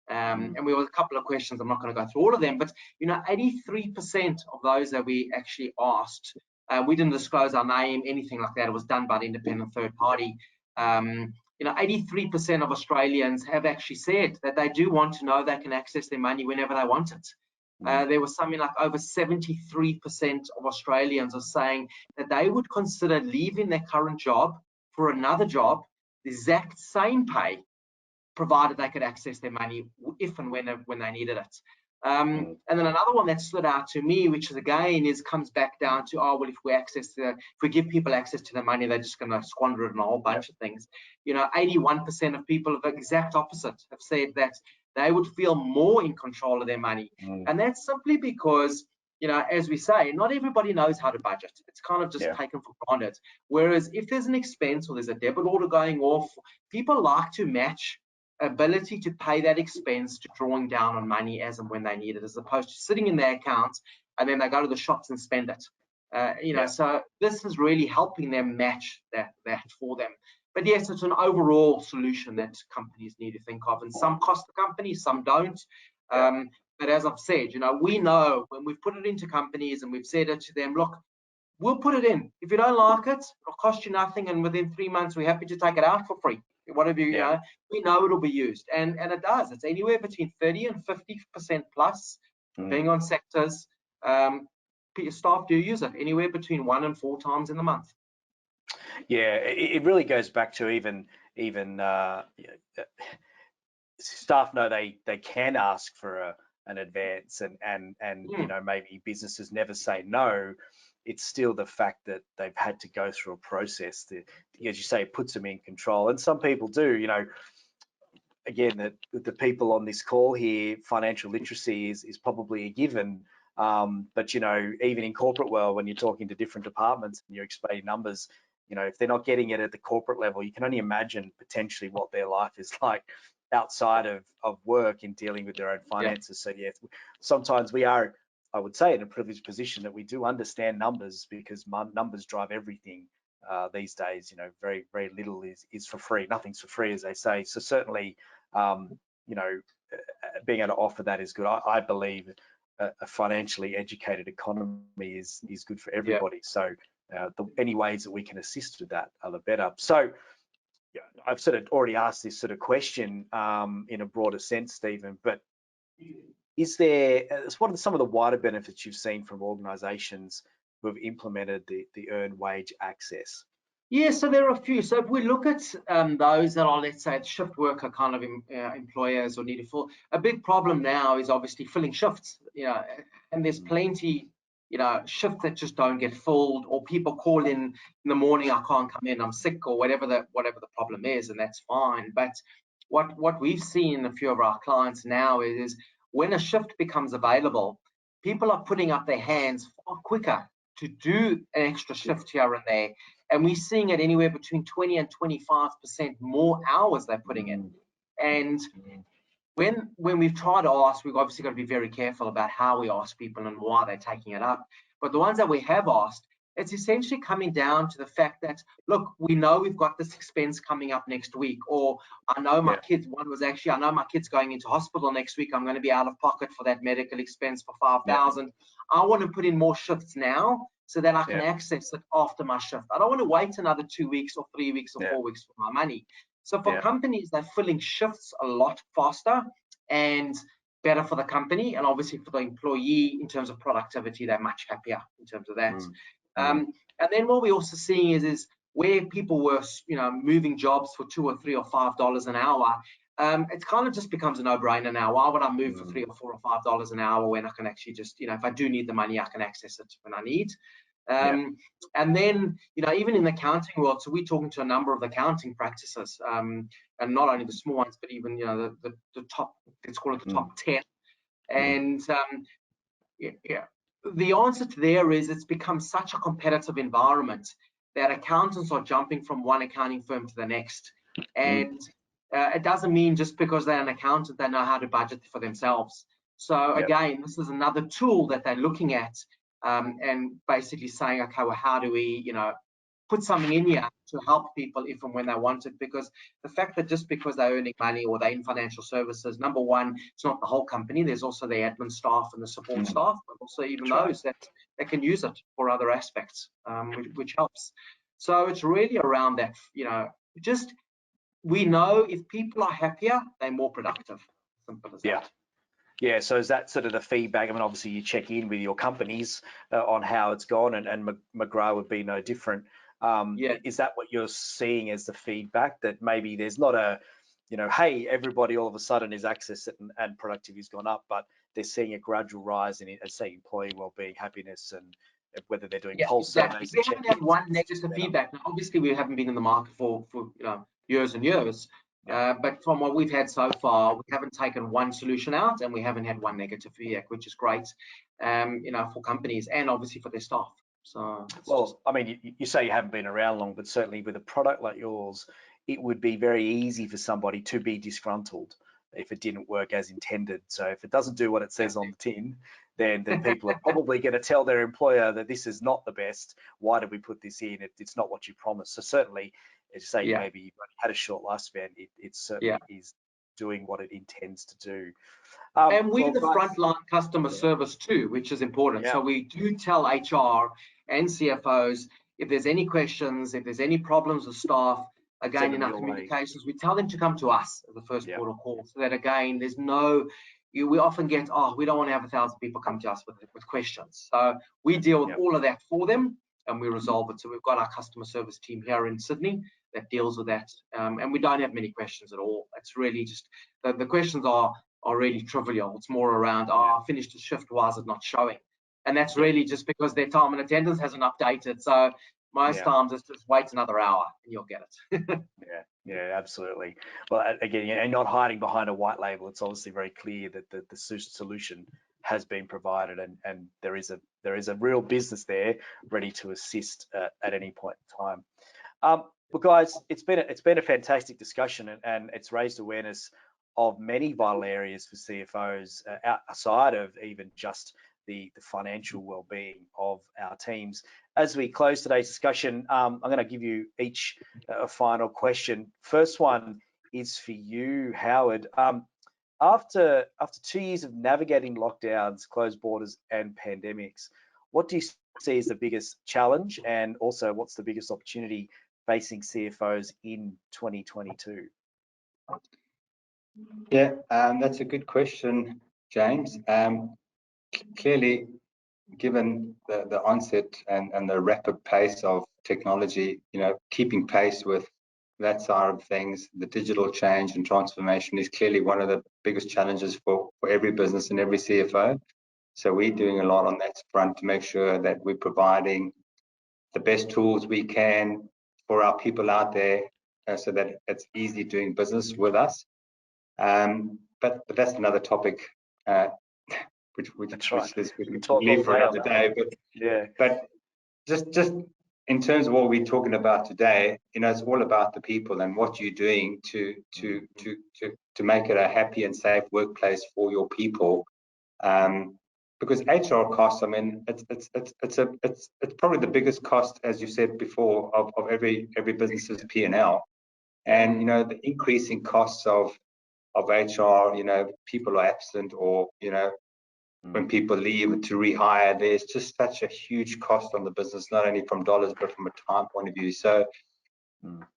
And we were a couple of questions. I'm not going to go through all of them, but 83% of those that we actually asked, we didn't disclose our name, anything like that. It was done by an independent third party. 83% of Australians have actually said that they do want to know they can access their money whenever they want it. There was something like over 73% of Australians are saying that they would consider leaving their current job for another job, the exact same pay, provided they could access their money if and when they needed it. And then another one that stood out to me, which is again comes back down to, well, if we give people access to the money, they're just going to squander it on a whole bunch of things. 81% of people are the exact opposite, have said that they would feel more in control of their money. And that's simply because, as we say, not everybody knows how to budget. It's kind of just taken for granted. Whereas if there's an expense or there's a debit order going off, people like to match ability to pay that expense to drawing down on money as and when they need it, as opposed to sitting in their accounts and then they go to the shops and spend it. So this is really helping them match that for them. But yes, it's an overall solution that companies need to think of, and some cost the company, some don't. But as I've said, we know when we've put it into companies and we've said it to them, look, we'll put it in. If you don't like it, it'll cost you nothing, and within 3 months, we're happy to take it out for free. Whatever we know it'll be used, and it does. It's anywhere between 30 and 50% plus, depending on sectors. Staff do use it anywhere between 1 and 4 times in the month. Yeah, it really goes back to even staff know they can ask for an advance, and maybe businesses never say no. It's still the fact that they've had to go through a process that, as you say, puts them in control. And some people do, again, that the people on this call here, financial literacy is probably a given. But even in corporate world, when you're talking to different departments and you're explaining numbers, if they're not getting it at the corporate level, you can only imagine potentially what their life is like outside of work in dealing with their own finances. So yeah, sometimes we are, I would say, in a privileged position that we do understand numbers, because numbers drive everything these days. Very, very little is for free. Nothing's for free, as they say. So certainly, being able to offer that is good. I believe a financially educated economy is good for everybody. So any ways that we can assist with that are the better. So I've sort of already asked this sort of question in a broader sense, Stephen, but what are some of the wider benefits you've seen from organisations who have implemented the earned wage access? Yeah, so there are a few. So if we look at those that are, let's say, shift worker kind of employers or need to fill, a big problem now is obviously filling shifts, and there's plenty, shifts that just don't get filled, or people call in the morning, I can't come in, I'm sick, or whatever the problem is, and that's fine. But what we've seen in a few of our clients now is when a shift becomes available, people are putting up their hands far quicker to do an extra shift here and there. And we're seeing it anywhere between 20 and 25% more hours they're putting in. And when we've tried to ask, we've obviously got to be very careful about how we ask people and why they're taking it up. But the ones that we have asked, it's essentially coming down to the fact that, look, we know we've got this expense coming up next week, or I know my kids, I know my kid's going into hospital next week, I'm going to be out of pocket for that medical expense for $5,000. I want to put in more shifts now so that I can access it after my shift. I don't want to wait another 2 weeks or 3 weeks or 4 weeks for my money. So for companies, they're filling shifts a lot faster and better for the company, and obviously for the employee in terms of productivity, they're much happier in terms of that. And then what we're also seeing is where people were, moving jobs for $2 or $3 or $5 an hour. It kind of just becomes a no-brainer now. Why would I move for $3 or $4 or $5 an hour when I can actually just, if I do need the money, I can access it when I need. And then, even in the accounting world, so we're talking to a number of accounting practices, and not only the small ones, but even, the top, let's call it the top 10. And the answer to there is it's become such a competitive environment that accountants are jumping from one accounting firm to the next. And it doesn't mean just because they're an accountant, they know how to budget for themselves. So again, this is another tool that they're looking at, and basically saying, okay, well, how do we, put something in here to help people if and when they want it? Because the fact that just because they're earning money or they're in financial services, number one, it's not the whole company. There's also the admin staff and the support staff, but also even those that can use it for other aspects, which helps. So it's really around that, just we know if people are happier, they're more productive. Simple as that. Yeah, so is that sort of the feedback? I mean, obviously you check in with your companies on how it's gone, and McGrath would be no different. Is that what you're seeing as the feedback, that maybe there's not a, hey, everybody all of a sudden is access and productivity has gone up, but they're seeing a gradual rise in, say, employee well-being, happiness, and whether they're doing pulse surveys? We haven't had one negative feedback. Now, obviously, we haven't been in the market for years and years. But from what we've had so far, we haven't taken one solution out, and we haven't had one negative feedback, which is great, for companies and obviously for their staff. So, I mean, you say you haven't been around long, but certainly with a product like yours, it would be very easy for somebody to be disgruntled if it didn't work as intended. So if it doesn't do what it says on the tin, then people are probably going to tell their employer that this is not the best. Why did we put this in? It's not what you promised. So certainly, as you say, maybe you've only had a short lifespan. It certainly is doing what it intends to do. And we're the frontline customer service too, which is important. So we do tell HR and CFOs if there's any questions, if there's any problems with staff. Again, in our communications, we tell them to come to us as the first port of call, so that again, there's no. We often get, we don't want to have 1,000 people come to us with questions. So we deal with all of that for them, and we resolve it. So we've got our customer service team here in Sydney that deals with that, and we don't have many questions at all. It's really just the questions are really trivial. It's more around, I finished the shift, why is it not showing? And that's really just because their time and attendance hasn't updated. So most times it's just wait another hour and you'll get it. Yeah, absolutely. Well, again, and not hiding behind a white label. It's obviously very clear that the solution has been provided, and there is a real business there ready to assist at any point in time. Well, guys, it's been a fantastic discussion, and it's raised awareness of many vital areas for CFOs outside of even just the financial well-being of our teams. As we close today's discussion, I'm going to give you each a final question. First one is for you, Howard. After 2 years of navigating lockdowns, closed borders, and pandemics, what do you see as the biggest challenge, and also what's the biggest opportunity facing CFOs in 2022? Yeah, that's a good question, James. Clearly, given the onset and the rapid pace of technology, keeping pace with that side of things, the digital change and transformation is clearly one of the biggest challenges for every business and every CFO. So we're doing a lot on that front to make sure that we're providing the best tools we can for our people out there, so that it's easy doing business with us. But that's another topic, which is we can leave for another day. But yeah, but just in terms of what we're talking about today, it's all about the people and what you're doing to make it a happy and safe workplace for your people. Because HR costs, I mean, it's probably the biggest cost, as you said before, of every business's P&L. And the increasing costs of HR, people are absent, or when people leave to rehire, there's just such a huge cost on the business, not only from dollars but from a time point of view. So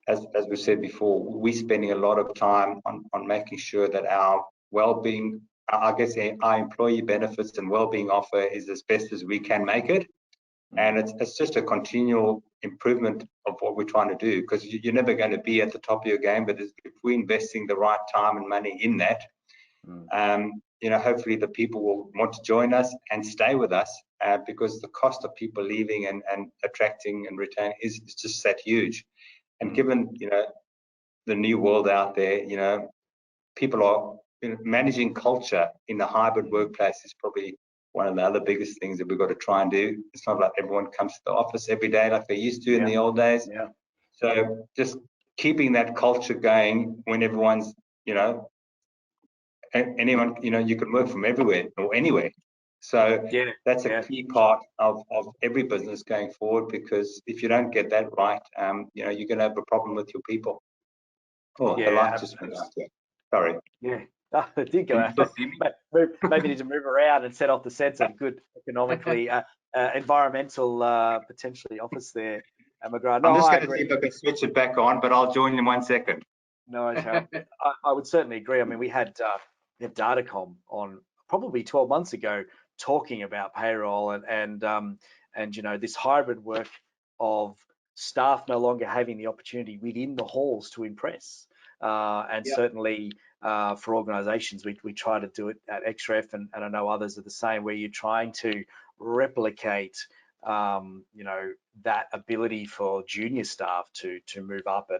as we said before, we're spending a lot of time on making sure that our well-being, I guess our employee benefits and well-being offer is as best as we can make it. And it's just a continual improvement of what we're trying to do, because you're never going to be at the top of your game, but if we're investing the right time and money in that, hopefully the people will want to join us and stay with us, because the cost of people leaving and attracting and retaining is just that huge. And given the new world out there, people are managing culture in the hybrid workplace is probably one of the other biggest things that we've got to try and do. It's not like everyone comes to the office every day like they used to in the old days. Yeah. So just keeping that culture going when everyone's, anyone, you can work from everywhere or anywhere. So that's a key part of every business going forward, because if you don't get that right, you're going to have a problem with your people. Oh, the light just went out there. Sorry. Yeah, it did go out. Maybe need to move around and set off the sensor. Good economically, environmental, potentially office there. McGrath. No, I'm just going to see if I can switch it back on, but I'll join in 1 second. No, I would certainly agree. I mean, we had Datacom on probably 12 months ago talking about payroll and this hybrid work of staff no longer having the opportunity within the halls to impress. Certainly for organizations, we try to do it at XREF, and I know others are the same, where you're trying to replicate that ability for junior staff to move up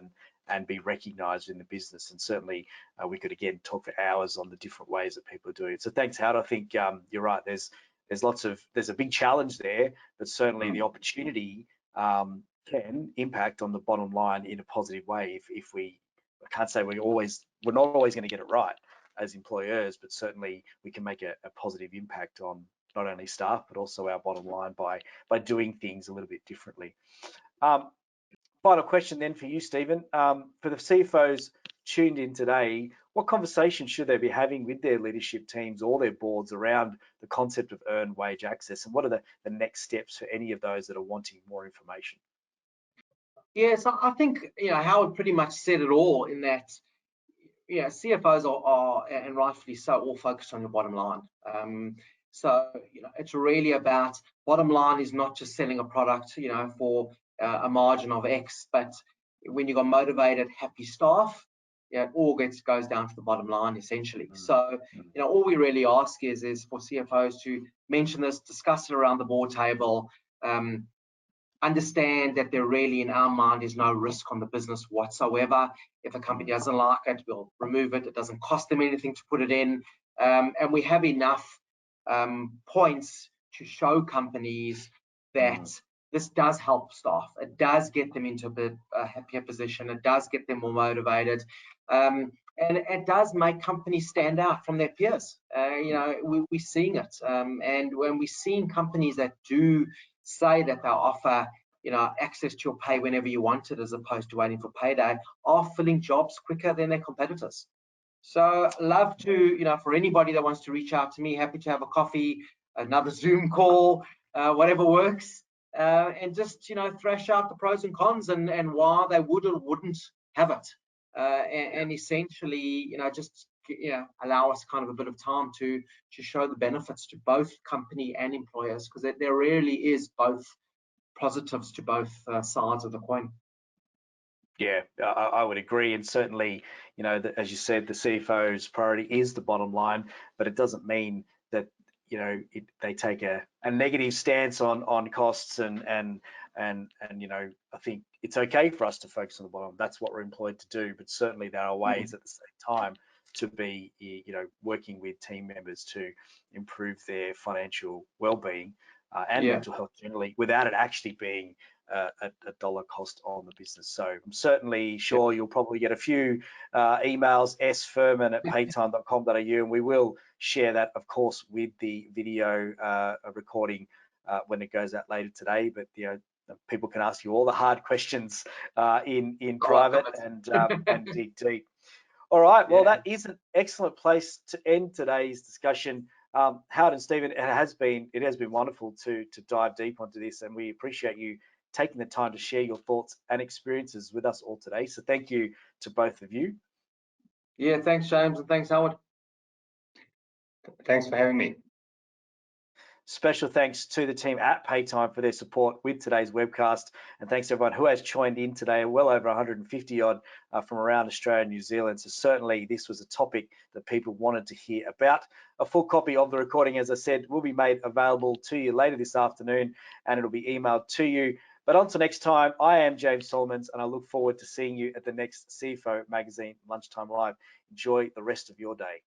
and be recognized in the business. And certainly we could again talk for hours on the different ways that people are doing it. So thanks, Howard. I think you're right. There's a big challenge there, but certainly the opportunity can impact on the bottom line in a positive way if we, I can't say we're not always going to get it right as employers, but certainly we can make a positive impact on not only staff but also our bottom line by doing things a little bit differently. Final question then for you, Stephen. For the CFOs tuned in today, what conversation should they be having with their leadership teams or their boards around the concept of earned wage access, and what are the next steps for any of those that are wanting more information? Yes, I think Howard pretty much said it all, in that CFOs are, and rightfully so, all focused on the bottom line. So it's really about, bottom line is not just selling a product for a margin of X, but when you've got motivated, happy staff, it all goes down to the bottom line essentially. So all we really ask is for CFOs to mention this, discuss it around the board table, understand that there really, in our mind, is no risk on the business whatsoever. If a company doesn't like it, we'll remove it. It doesn't cost them anything to put it in. And we have enough points to show companies that this does help staff. It does get them into a happier position. It does get them more motivated. And it does make companies stand out from their peers. We're seeing it. And when we're seeing companies that do say that they'll offer, access to your pay whenever you want it, as opposed to waiting for payday, are filling jobs quicker than their competitors. So love to, for anybody that wants to reach out to me, happy to have a coffee, another Zoom call, whatever works, and just, thrash out the pros and cons and why they would or wouldn't have it. And essentially, just allow us kind of a bit of time to show the benefits to both company and employers, because there really is both positives to both sides of the coin. Yeah, I would agree, and certainly, as you said, the CFO's priority is the bottom line, but it doesn't mean that they take a negative stance on costs and I think it's okay for us to focus on the bottom. That's what we're employed to do, but certainly there are ways at the same time to be working with team members to improve their financial well-being and mental health generally, without it actually being a dollar cost on the business. So I'm certainly sure you'll probably get a few emails, sfurman@paytime.com.au, and we will share that, of course, with the video recording when it goes out later today. But people can ask you all the hard questions in private and dig deep. All right, well, that is an excellent place to end today's discussion. Howard and Stephen, it has been wonderful to dive deep onto this, and we appreciate you taking the time to share your thoughts and experiences with us all today. So thank you to both of you. Yeah, thanks, James, and thanks, Howard. Thanks for having me. Special thanks to the team at Paytime for their support with today's webcast, and thanks to everyone who has joined in today, well over 150 odd from around Australia and New Zealand. So certainly this was a topic that people wanted to hear about. A full copy of the recording, as I said, will be made available to you later this afternoon, and it'll be emailed to you. But until next time, I am James Solomons, and I look forward to seeing you at the next CFO Magazine Lunchtime Live. Enjoy the rest of your day.